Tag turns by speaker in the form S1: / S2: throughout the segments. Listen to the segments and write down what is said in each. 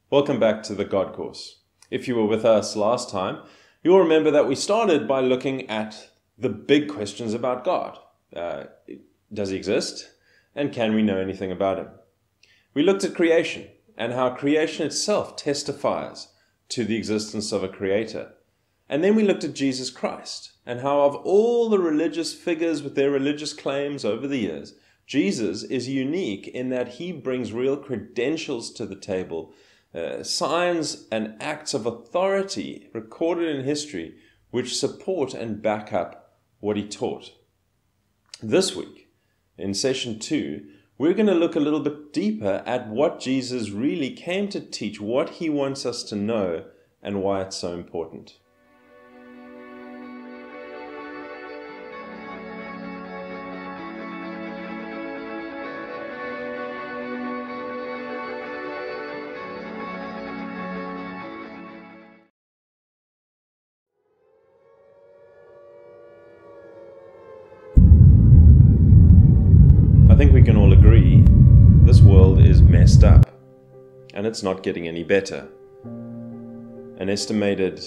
S1: Welcome back to the God Course. If you were with us last time, you'll remember that we started by looking at the big questions about God. Does he exist? And can we know anything about him? We looked at creation and how creation itself testifies to the existence of a creator. And then we looked at Jesus Christ and how of all the religious figures with their religious claims over the years, Jesus is unique in that he brings real credentials to the table, signs and acts of authority recorded in history which support and back up what he taught. This week, in session 2, we're going to look a little bit deeper at what Jesus really came to teach, what he wants us to know, and why it's so important. I think we can all agree this world is messed up and it's not getting any better. An estimated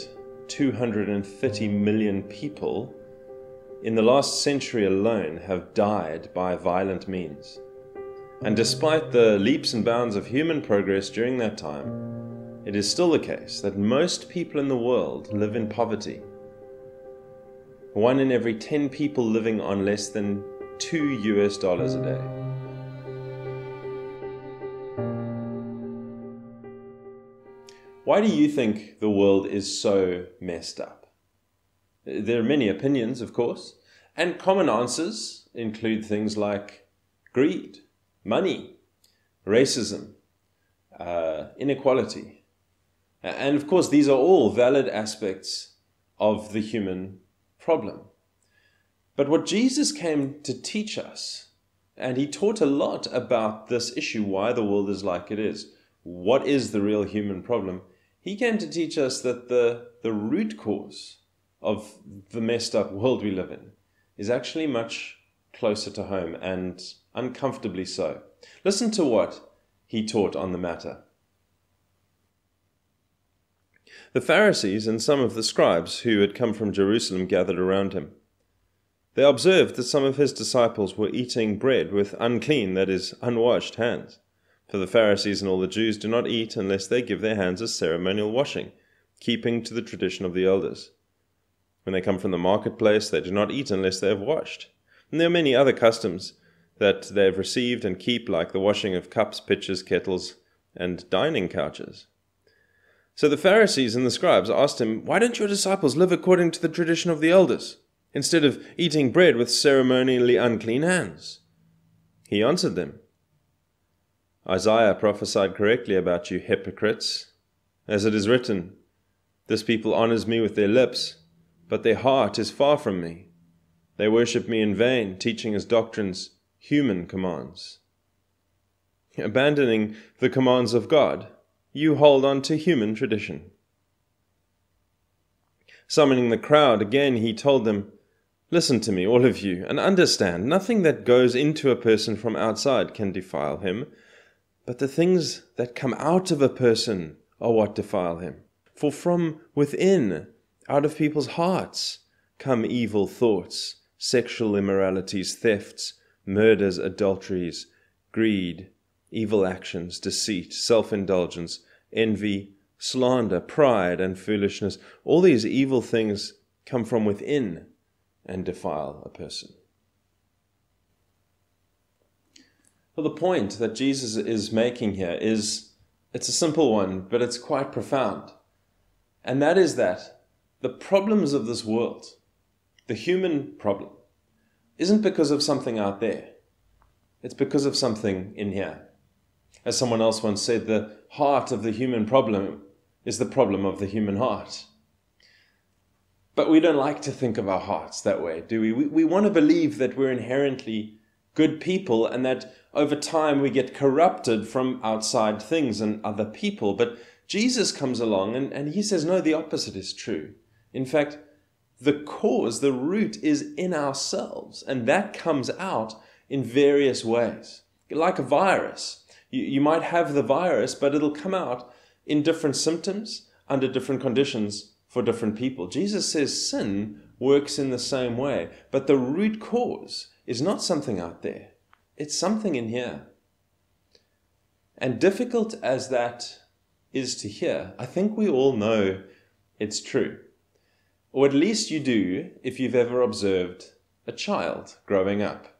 S1: 230 million people in the last century alone have died by violent means. And despite the leaps and bounds of human progress during that time, it is still the case that most people in the world live in poverty. 1 in every 10 people living on less than $2 a day. Why do you think the world is so messed up? There are many opinions, of course, and common answers include things like greed, money, racism, inequality. And of course, these are all valid aspects of the human problem. But what Jesus came to teach us, and he taught a lot about this issue, why the world is like it is, what is the real human problem, he came to teach us that the root cause of the messed up world we live in is actually much closer to home, and uncomfortably so. Listen to what he taught on the matter. The Pharisees and some of the scribes who had come from Jerusalem gathered around him. They observed that some of his disciples were eating bread with unclean, that is, unwashed hands. For the Pharisees and all the Jews do not eat unless they give their hands a ceremonial washing, keeping to the tradition of the elders. When they come from the marketplace, they do not eat unless they have washed. And there are many other customs that they have received and keep, like the washing of cups, pitchers, kettles, and dining couches. So the Pharisees and the scribes asked him, "Why don't your disciples live according to the tradition of the elders, instead of eating bread with ceremonially unclean hands?" He answered them, "Isaiah prophesied correctly about you hypocrites. As it is written, 'This people honors me with their lips, but their heart is far from me. They worship me in vain, teaching as doctrines human commands.'" Abandoning the commands of God, you hold on to human tradition. Summoning the crowd again, he told them, "Listen to me, all of you, and understand, nothing that goes into a person from outside can defile him, but the things that come out of a person are what defile him. For from within, out of people's hearts, come evil thoughts, sexual immoralities, thefts, murders, adulteries, greed, evil actions, deceit, self-indulgence, envy, slander, pride, and foolishness. All these evil things come from within and defile a person." Well, the point that Jesus is making here it's a simple one, but it's quite profound. And that is that the problems of this world, the human problem, isn't because of something out there. It's because of something in here. As someone else once said, the heart of the human problem is the problem of the human heart. But we don't like to think of our hearts that way, do we? We want to believe that we're inherently good people and that over time we get corrupted from outside things and other people. But Jesus comes along and he says, no, the opposite is true. In fact, the cause, the root is in ourselves, and that comes out in various ways. Like a virus. You might have the virus, but it'll come out in different symptoms, under different conditions for different people. Jesus says sin works in the same way, but the root cause is not something out there. It's something in here. And difficult as that is to hear, I think we all know it's true. Or at least you do if you've ever observed a child growing up.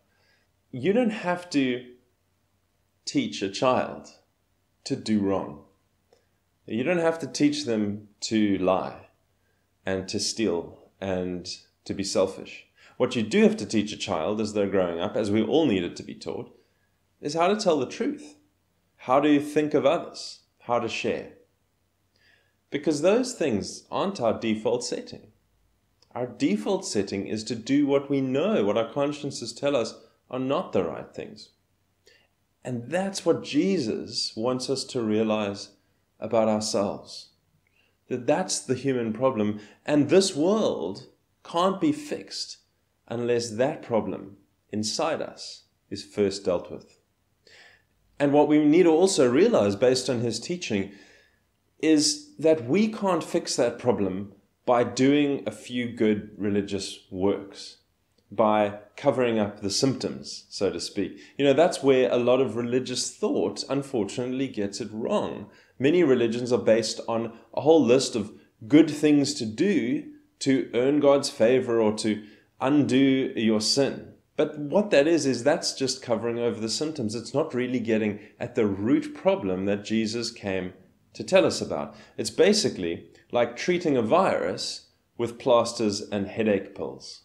S1: You don't have to teach a child to do wrong. You don't have to teach them to lie and to steal and to be selfish. What you do have to teach a child as they're growing up, as we all needed to be taught, is how to tell the truth, how to think of others, how to share. Because those things aren't our default setting. Our default setting is to do what we know, what our consciences tell us are not the right things. And that's what Jesus wants us to realize about ourselves. That's the human problem. And this world can't be fixed unless that problem inside us is first dealt with. And what we need to also realize based on his teaching is that we can't fix that problem by doing a few good religious works, by covering up the symptoms, so to speak. That's where a lot of religious thought, unfortunately, gets it wrong. Many religions are based on a whole list of good things to do to earn God's favor or to undo your sin. But what that is that's just covering over the symptoms. It's not really getting at the root problem that Jesus came to tell us about. It's basically like treating a virus with plasters and headache pills.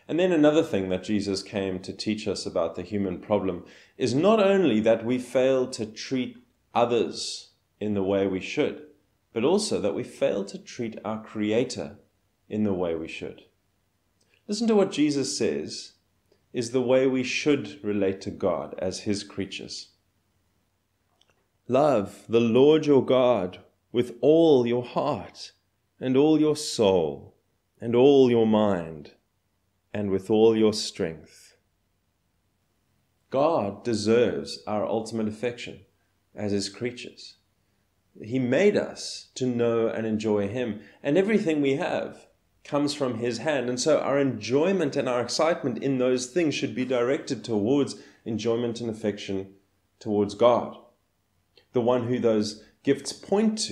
S1: And then another thing that Jesus came to teach us about the human problem is not only that we fail to treat others in the way we should, but also that we fail to treat our Creator in the way we should. Listen to what Jesus says is the way we should relate to God as His creatures. Love the Lord your God with all your heart and all your soul and all your mind and with all your strength. God deserves our ultimate affection as His creatures. He made us to know and enjoy Him, and everything we have comes from His hand. And so our enjoyment and our excitement in those things should be directed towards enjoyment and affection towards God, the one who those gifts point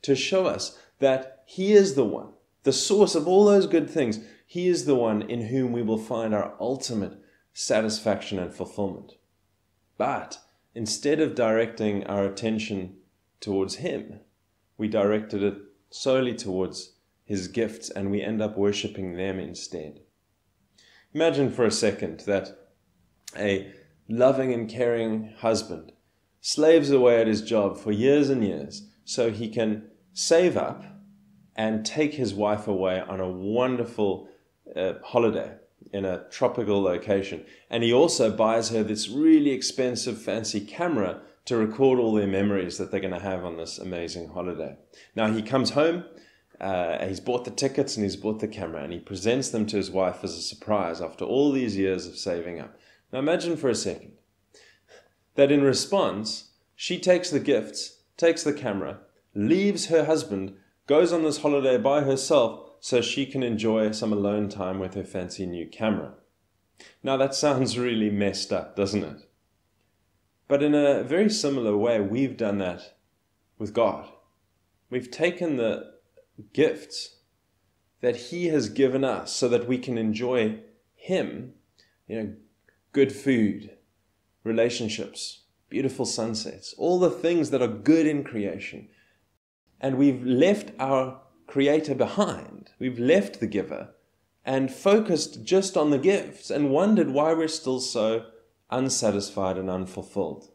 S1: to show us that He is the one, the source of all those good things. He is the one in whom we will find our ultimate satisfaction and fulfillment. But instead of directing our attention towards Him, we directed it solely towards His gifts, and we end up worshipping them instead. Imagine for a second that a loving and caring husband slaves away at his job for years and years so he can save up and take his wife away on a wonderful holiday in a tropical location. And he also buys her this really expensive fancy camera to record all their memories that they're going to have on this amazing holiday. Now he comes home, he's bought the tickets and he's bought the camera, and he presents them to his wife as a surprise after all these years of saving up. Now imagine for a second that in response, she takes the gifts, takes the camera, leaves her husband, goes on this holiday by herself so she can enjoy some alone time with her fancy new camera. Now that sounds really messed up, doesn't it? But in a very similar way, we've done that with God. We've taken the gifts that He has given us so that we can enjoy Him, good food, relationships, beautiful sunsets, all the things that are good in creation. And we've left our Creator behind. We've left the giver and focused just on the gifts and wondered why we're still so unsatisfied and unfulfilled.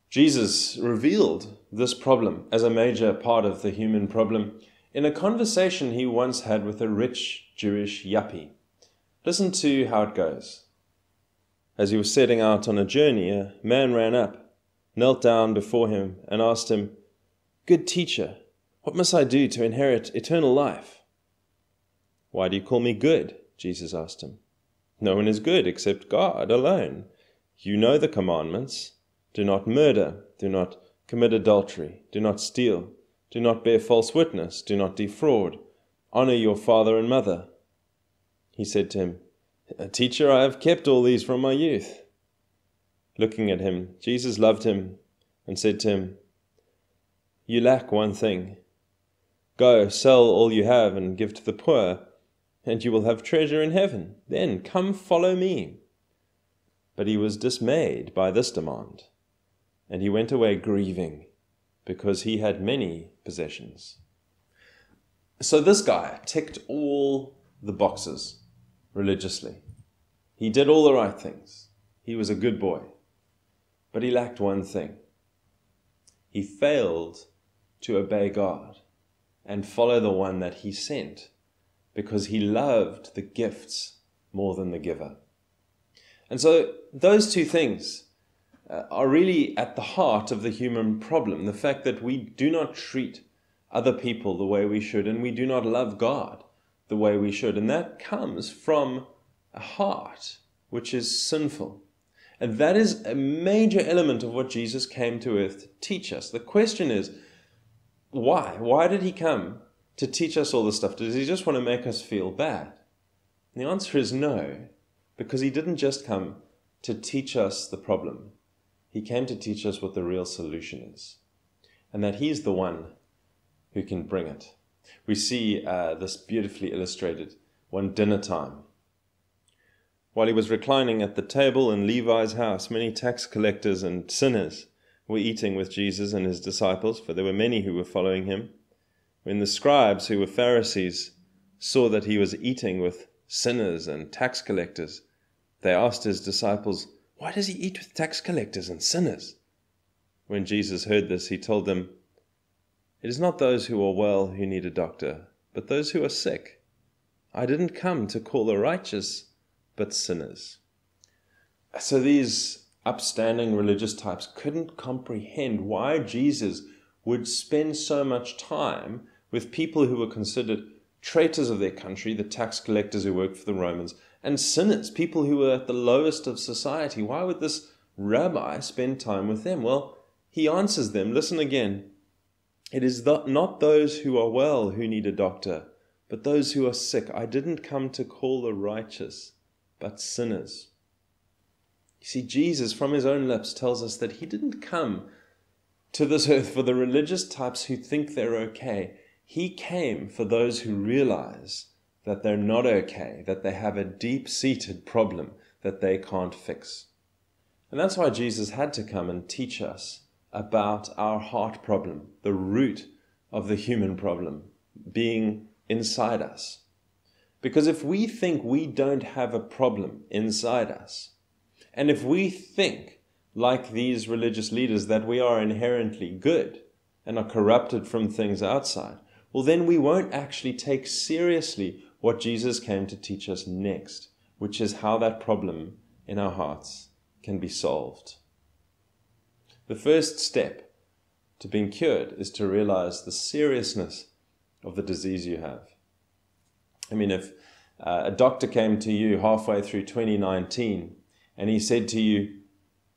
S1: Jesus revealed this problem as a major part of the human problem in a conversation He once had with a rich Jewish yuppie. Listen to how it goes. As he was setting out on a journey, a man ran up, knelt down before him, and asked him, "Good teacher, what must I do to inherit eternal life?" "Why do you call me good?" Jesus asked him. "No one is good except God alone. You know the commandments. Do not murder. Do not commit adultery, do not steal, do not bear false witness, do not defraud, honor your father and mother." He said to him, "Teacher, I have kept all these from my youth." Looking at him, Jesus loved him and said to him, "You lack one thing. Go, sell all you have and give to the poor, and you will have treasure in heaven. Then come follow me." But he was dismayed by this demand, and he went away grieving, because he had many possessions. So this guy ticked all the boxes religiously. He did all the right things. He was a good boy. But he lacked one thing. He failed to obey God and follow the one that he sent, because he loved the gifts more than the giver. And so those two things are really at the heart of the human problem. The fact that we do not treat other people the way we should, and we do not love God the way we should. And that comes from a heart which is sinful. And that is a major element of what Jesus came to earth to teach us. The question is, why? Why did he come to teach us all this stuff? Does he just want to make us feel bad? And the answer is no, because he didn't just come to teach us the problem. He came to teach us what the real solution is, and that he's the one who can bring it. We see this beautifully illustrated one dinner time. While he was reclining at the table in Levi's house, many tax collectors and sinners were eating with Jesus and his disciples, for there were many who were following him. When the scribes, who were Pharisees, saw that he was eating with sinners and tax collectors, they asked his disciples, "Why does he eat with tax collectors and sinners?" When Jesus heard this, he told them, "It is not those who are well who need a doctor, but those who are sick. I didn't come to call the righteous, but sinners." So these upstanding religious types couldn't comprehend why Jesus would spend so much time with people who were considered traitors of their country, the tax collectors who worked for the Romans, and sinners, people who were at the lowest of society. Why would this rabbi spend time with them? Well, he answers them. Listen again. "It is not those who are well who need a doctor, but those who are sick. I didn't come to call the righteous, but sinners." You see, Jesus, from his own lips, tells us that he didn't come to this earth for the religious types who think they're okay. He came for those who realize that they're not okay, that they have a deep-seated problem that they can't fix. And that's why Jesus had to come and teach us about our heart problem, the root of the human problem being inside us. Because if we think we don't have a problem inside us, and if we think, like these religious leaders, that we are inherently good and are corrupted from things outside, well, then we won't actually take seriously what Jesus came to teach us next, which is how that problem in our hearts can be solved. The first step to being cured is to realize the seriousness of the disease you have. I mean, if a doctor came to you halfway through 2019 and he said to you,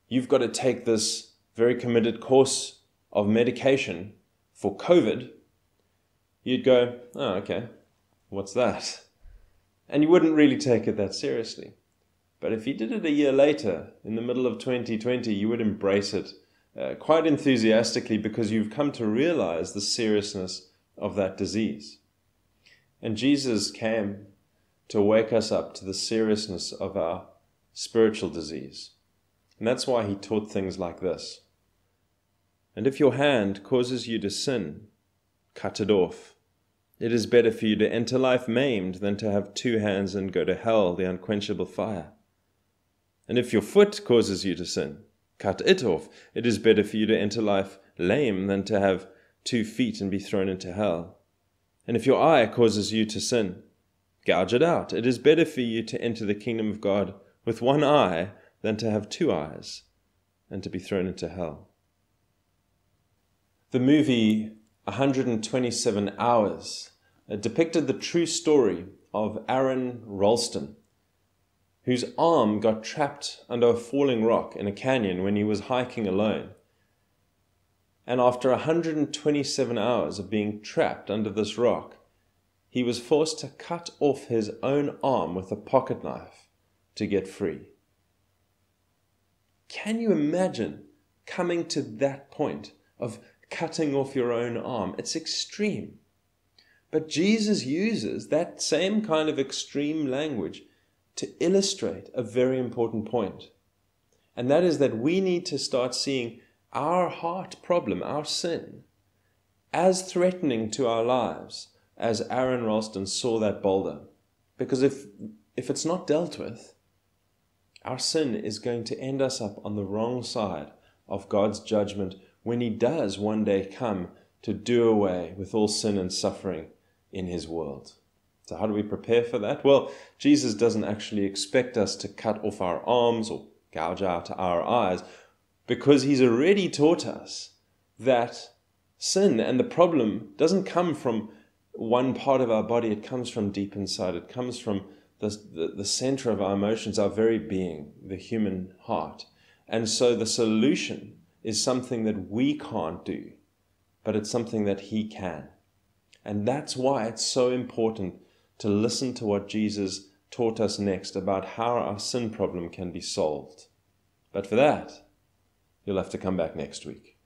S1: "You've got to take this very committed course of medication for COVID," you'd go, "Oh, okay, what's that?" And you wouldn't really take it that seriously. But if he did it a year later, in the middle of 2020, you would embrace it quite enthusiastically, because you've come to realize the seriousness of that disease. And Jesus came to wake us up to the seriousness of our spiritual disease. And that's why he taught things like this. "And if your hand causes you to sin, cut it off. It is better for you to enter life maimed than to have two hands and go to hell, the unquenchable fire. And if your foot causes you to sin, cut it off. It is better for you to enter life lame than to have 2 feet and be thrown into hell. And if your eye causes you to sin, gouge it out. It is better for you to enter the kingdom of God with 1 eye than to have 2 eyes and to be thrown into hell." The movie 127 Hours depicted the true story of Aaron Ralston, whose arm got trapped under a falling rock in a canyon when he was hiking alone. And after 127 hours of being trapped under this rock, he was forced to cut off his own arm with a pocket knife to get free. Can you imagine coming to that point of cutting off your own arm? It's extreme. But Jesus uses that same kind of extreme language to illustrate a very important point. And that is that we need to start seeing our heart problem, our sin, as threatening to our lives as Aaron Ralston saw that boulder. Because if it's not dealt with, our sin is going to end us up on the wrong side of God's judgment when He does one day come to do away with all sin and suffering in His world. So how do we prepare for that? Well, Jesus doesn't actually expect us to cut off our arms or gouge out our eyes, because He's already taught us that sin and the problem doesn't come from one part of our body. It comes from deep inside. It comes from the center of our emotions, our very being, the human heart. And so the solution is something that we can't do, but it's something that He can. And that's why it's so important to listen to what Jesus taught us next about how our sin problem can be solved. But for that, you'll have to come back next week.